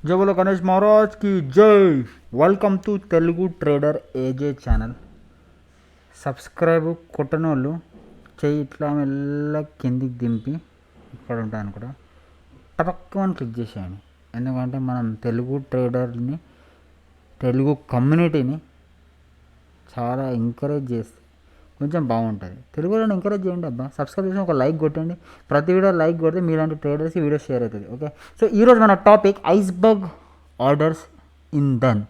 జబుల గణేష్ మహారాజ్కి జై. Welcome to Telugu trader AJ channel. Subscribe కొట్టని వాళ్ళు చెయ్యి ఇట్లా మెల్ల కిందికి దింపి ఇక్కడ ఉంటాను కూడా టపక్కమని క్లిక్ చేసేయండి. ఎందుకంటే మనం తెలుగు ట్రేడర్ని, తెలుగు కమ్యూనిటీని చాలా ఎంకరేజ్ చేస్తే కొంచెం బాగుంటుంది. తెలుగులో ఎంకరేజ్ చేయండి అబ్బా. సబ్స్క్రైబ్ చేసి ఒక లైక్ కొట్టండి. ప్రతి వీడియో లైక్ కొడితే మీలాంటి ట్రేడర్స్కి వీడియో షేర్ అవుతుంది. ఓకే, సో ఈరోజు మన topic iceberg orders in done.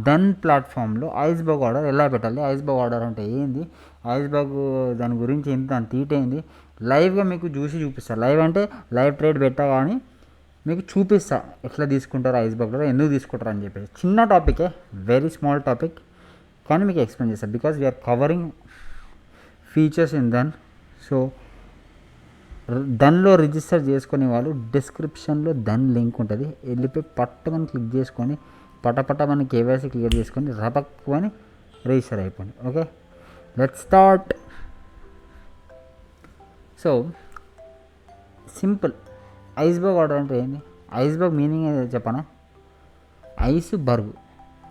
Done ప్లాట్ఫామ్లో ఐస్బర్గ్ ఆర్డర్ ఎలా పెట్టాలి, ఐస్బర్గ్ ఆర్డర్ అంటే ఏంది, ఐస్బర్గ్ దాని గురించి ఏంటి, దాని తీటేంది లైవ్గా మీకు చూపిస్తాను. లైవ్ అంటే లైవ్ ట్రేడ్ పెట్టా కానీ మీకు చూపిస్తా ఎట్లా తీసుకుంటారు ఐస్బర్గ్లో, ఎందుకు తీసుకుంటారు అని చెప్పేసి. చిన్న టాపికే, వెరీ స్మాల్ టాపిక్, కానీ మీకు ఎక్స్ప్లెయిన్ చేస్తాను because we are covering features in done. So డన్లో రిజిస్టర్ చేసుకునే వాళ్ళు డిస్క్రిప్షన్లో డన్ లింక్ ఉంటుంది, వెళ్ళిపోయి పట్టుకొని క్లిక్ చేసుకొని పటపట మన కేవైసీ క్లియర్ చేసుకొని రపక్కుని రిజిస్టర్ అయిపోయింది. Okay, let's start. So simple. Iceberg order అంటే ఏంటి, ఐస్బర్గ్ మీనింగ్ ఏదో చెప్పనా, ఐస్ బర్గ్.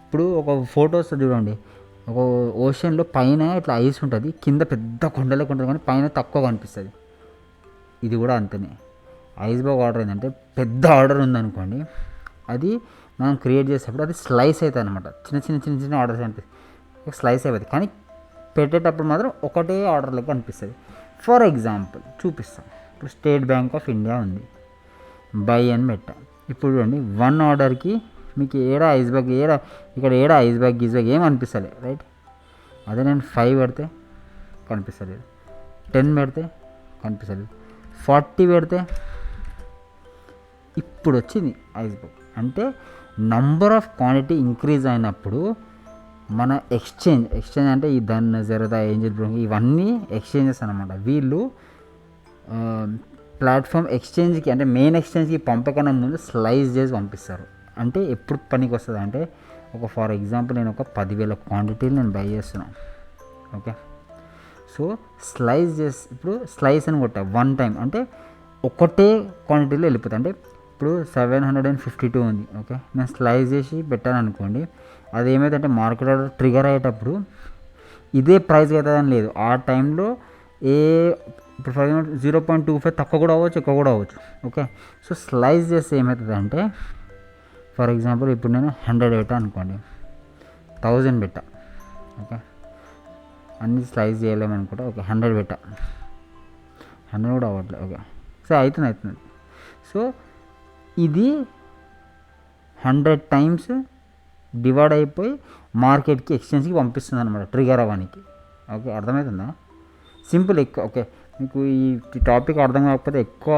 ఇప్పుడు ఒక ఫోటోస్ చూడండి, ఒక ఓషన్లో పైన ఇట్లా ఐస్ ఉంటుంది, కింద పెద్ద కొండలకు ఉంటుంది కానీ పైన తక్కువ కనిపిస్తుంది. ఇది కూడా అంతనే. ఐస్బర్గ్ ఆర్డర్ ఏంటంటే పెద్ద ఆర్డర్ ఉందనుకోండి, అది మనం క్రియేట్ చేసేటప్పుడు అది స్లైస్ అవుతుంది అనమాట. చిన్న చిన్న చిన్న చిన్న ఆర్డర్స్ అనిపిస్తుంది, స్లైస్ అయిపోతుంది, కానీ పెట్టేటప్పుడు మాత్రం ఒకటే ఆర్డర్ లెక్క అనిపిస్తుంది. ఫర్ ఎగ్జాంపుల్ చూపిస్తాం. ఇప్పుడు స్టేట్ బ్యాంక్ ఆఫ్ ఇండియా ఉంది, బై అని పెట్టా. ఇప్పుడు చూడండి, 1 ఆర్డర్కి మీకు ఐస్బర్గ్ ఇక్కడ ఐస్బర్గ్ గీస్బర్గ్ ఏం అనిపిస్తలే, రైట్. అదే నేను 5 పెడితే కనిపిస్తలేదు, 10 పెడితే కనిపిస్తలేదు, 40 పెడితే ఇప్పుడు వచ్చింది ఐస్బర్గ్. అంటే నంబర్ ఆఫ్ క్వాంటిటీ ఇంక్రీజ్ అయినప్పుడు మన ఎక్స్చేంజ్ అంటే ఈ డన్, జెరోదా, ఏంజల్ బ్రోకింగ్ ఇవన్నీ ఎక్స్చేంజెస్ అనమాట. వీళ్ళు ప్లాట్ఫామ్ ఎక్స్చేంజ్కి అంటే మెయిన్ ఎక్స్చేంజ్కి పంపకన్నా ముందు స్లైస్ చేసి పంపిస్తారు. అంటే ఎప్పుడు పనికి వస్తుంది అంటే, ఒక ఫర్ ఎగ్జాంపుల్ నేను ఒక 10,000 క్వాంటిటీలు నేను బై చేస్తున్నాను. ఓకే, సో స్లైస్ చేసి ఇప్పుడు స్లైస్ అని కొట్టా 1 టైం అంటే ఒకటే క్వాంటిటీలో వెళ్ళిపోతుంది. అంటే ఇప్పుడు 752 ఉంది. ఓకే, నేను స్లైస్ చేసి పెట్టాను అనుకోండి, అది ఏమైందంటే మార్కెట్ ఆర్డర్ ట్రిగర్ అయ్యేటప్పుడు ఇదే ప్రైస్ అవుతుందని లేదు. ఆ టైంలో ఇప్పుడు ఫర్ ఎగ్జాంపుల్ 0.25 తక్కువ కూడా అవ్వచ్చు, ఎక్కువ కూడా అవ్వచ్చు. ఓకే, సో స్లైస్ చేస్తే ఏమవుతుందంటే, ఫర్ ఎగ్జాంపుల్ ఇప్పుడు నేను 100 పెట్టా అనుకోండి, 1000 పెట్టా. ఓకే, అన్ని స్లైస్ చేయలేమనుకుంటా. ఓకే, 100 పెట్టా, 100 కూడా అవ్వట్లేదు. ఓకే, సో అవుతుంది. సో ఇది 100 టైమ్స్ డివైడ్ అయిపోయి మార్కెట్కి ఎక్స్చేంజ్కి పంపిస్తుంది అనమాట, ట్రిగర్ అవ్వడానికి. ఓకే, అర్థమవుతుందా? సింపుల్. ఓకే, మీకు ఈ టాపిక్ అర్థం కాకపోతే ఎక్కువ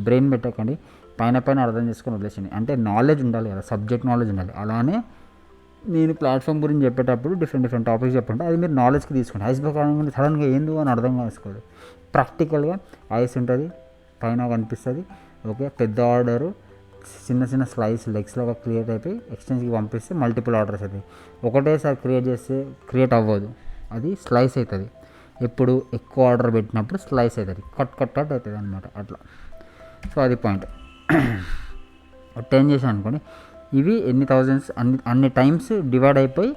బ్రెయిన్ పెట్టకండి, పైన అర్థం చేసుకొని వదిలేసండి. అంటే నాలెడ్జ్ ఉండాలి కదా, సబ్జెక్ట్ నాలెడ్జ్ ఉండాలి. అలానే నేను ప్లాట్ఫామ్ గురించి చెప్పేటప్పుడు డిఫరెంట్ టాపిక్స్ చెప్పండి, అది మీరు నాలెడ్జ్కి తీసుకోండి. ఐస్బర్గ్ అనగానే సడన్గా ఏందో అని అర్థం చేసుకోదు. ప్రాక్టికల్గా ఐస్ ఉంటుంది, పైన కనిపిస్తుంది. ఓకే, పెద్ద ఆర్డరు చిన్న చిన్న స్లైస్ లెగ్స్లో క్రియేట్ అయిపోయి ఎక్స్చేంజ్కి పంపిస్తే మల్టిపుల్ ఆర్డర్స్ అవుతాయి. ఒకటేసారి క్రియేట్ అవ్వదు, అది స్లైస్ అవుతుంది. ఎప్పుడు ఎక్కువ ఆర్డర్ పెట్టినప్పుడు స్లైస్ అవుతుంది, కట్ అవుతుంది అనమాట, అట్లా. సో అది పాయింట్. 10 చేసాను అనుకోండి, ఇవి ఎన్ని థౌజండ్స్ అన్ని టైమ్స్ డివైడ్ అయిపోయి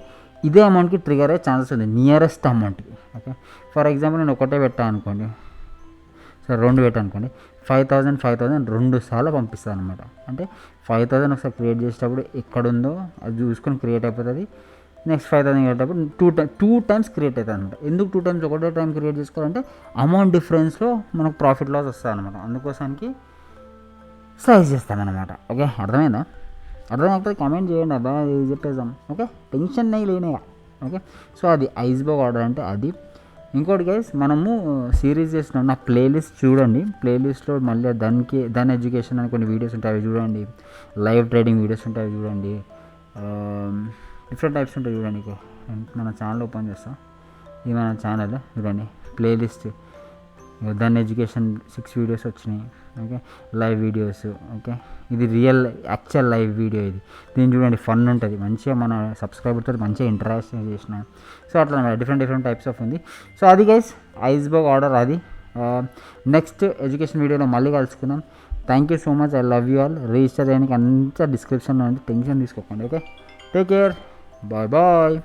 ఇదే అమౌంట్కి ట్రిగర్ అయ్యే ఛాన్సెస్ ఉంది, నియరెస్ట్ అమౌంట్కి. ఓకే, ఫర్ ఎగ్జాంపుల్ నేను ఒకటే పెట్టాను అనుకోండి, సరే 2 పెట్టాను అనుకోండి, 5,000 2 సార్లు పంపిస్తాను అనమాట. అంటే 5,000 ఒకసారి క్రియేట్ చేసేటప్పుడు ఎక్కడుందో అది చూసుకొని క్రియేట్ అయిపోతుంది. నెక్స్ట్ 5,000 క్రియేటప్పుడు టూ టైమ్స్ క్రియేట్ అవుతుంది అనమాట. ఎందుకు 2 టైమ్స్ ఒకటే టైం క్రియేట్ చేసుకోవాలంటే అమౌంట్ డిఫరెన్స్లో మనకు ప్రాఫిట్ లాస్ వస్తుంది అనమాట. అందుకోసానికి స్లైస్ చేస్తామన్నమాట. ఓకే, అర్థమైందా? అర్థం కాకపోతే కామెంట్ చేయండి అబ్బా, చెప్పేద్దాం. ఓకే, టెన్షన్ లేనిగా. ఓకే, సో అది ఐస్బర్గ్ ఆర్డర్ అంటే అది. ఇంకోటి గైస్, మనము సిరీస్ చేస్తున్నాం, నా ప్లేలిస్ట్ చూడండి. ప్లేలిస్ట్లో మళ్ళీ దాని ఎడ్యుకేషన్ అని కొన్ని వీడియోస్ ఉంటాయి, అవి చూడండి. లైవ్ ట్రేడింగ్ వీడియోస్ ఉంటాయి, అవి చూడండి. డిఫరెంట్ టైప్స్ ఉంటాయి, చూడండి. మన ఛానల్ ఓపెన్ చేస్తాం, ఇది మన ఛానల్ చూడండి, ప్లేలిస్ట్. దాని ఎడ్యుకేషన్ 6 వీడియోస్ వచ్చినాయి. Okay, live videos. ఓకే, ఇది యాక్చువల్ లైవ్ వీడియో. దీన్ని చూడండి, ఫన్ ఉంటుంది, మంచిగా మన సబ్స్క్రైబర్తో మంచిగా ఇంటరాక్షన్ చేసిన. సో అట్లా డిఫరెంట్ టైప్స్ ఆఫ్ ఉంది. సో అది గైస్ ఐస్బర్గ్ ఆర్డర్ అది. నెక్స్ట్ ఎడ్యుకేషన్ వీడియోలో మళ్ళీ కలుసుకుందాం. Thank you so much. I love you all. Register చేయడానికి అంతా డిస్క్రిప్షన్లో ఉంది, టెన్షన్ తీసుకోకండి. Okay, take care, bye bye.